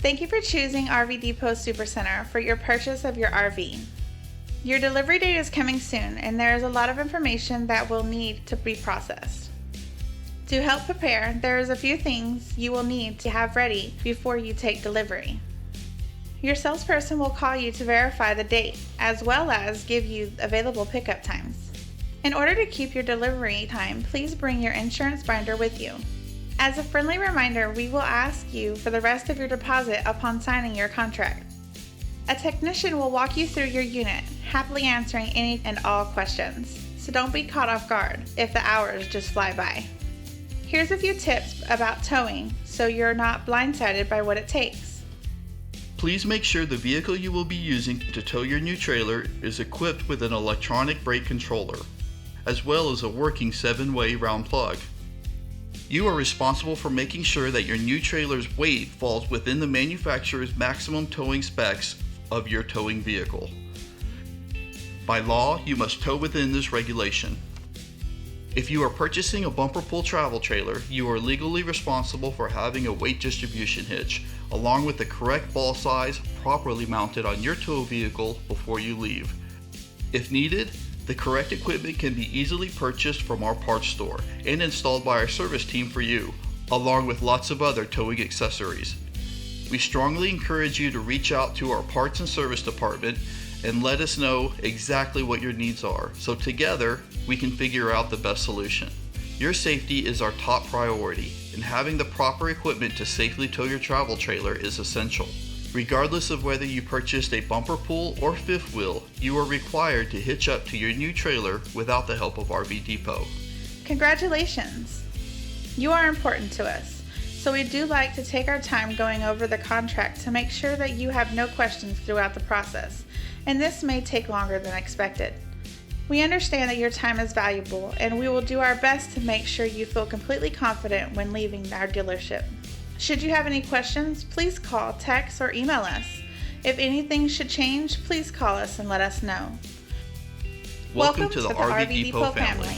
Thank you for choosing RV Depot Supercenter for your purchase of your RV. Your delivery date is coming soon, and there is a lot of information that will need to be processed. To help prepare, there is a few things you will need to have ready before you take delivery. Your salesperson will call you to verify the date, as well as give you available pickup times. In order to keep your delivery time, please bring your insurance binder with you. As a friendly reminder, we will ask you for the rest of your deposit upon signing your contract. A technician will walk you through your unit, happily answering any and all questions, so don't be caught off guard if the hours just fly by. Here's a few tips about towing so you're not blindsided by what it takes. Please make sure the vehicle you will be using to tow your new trailer is equipped with an electronic brake controller, as well as a working 7-way round plug. You are responsible for making sure that your new trailer's weight falls within the manufacturer's maximum towing specs of your towing vehicle. By law, you must tow within this regulation. If you are purchasing a bumper pull travel trailer, you are legally responsible for having a weight distribution hitch, along with the correct ball size properly mounted on your tow vehicle before you leave. If needed, the correct equipment can be easily purchased from our parts store and installed by our service team for you, along with lots of other towing accessories. We strongly encourage you to reach out to our parts and service department and let us know exactly what your needs are, so together we can figure out the best solution. Your safety is our top priority, and having the proper equipment to safely tow your travel trailer is essential. Regardless of whether you purchased a bumper pull or fifth wheel, you are required to hitch up to your new trailer without the help of RV Depot. Congratulations! You are important to us, so we do like to take our time going over the contract to make sure that you have no questions throughout the process, and this may take longer than expected. We understand that your time is valuable, and we will do our best to make sure you feel completely confident when leaving our dealership. Should you have any questions, please call, text, or email us. If anything should change, please call us and let us know. Welcome to the RV Depot family.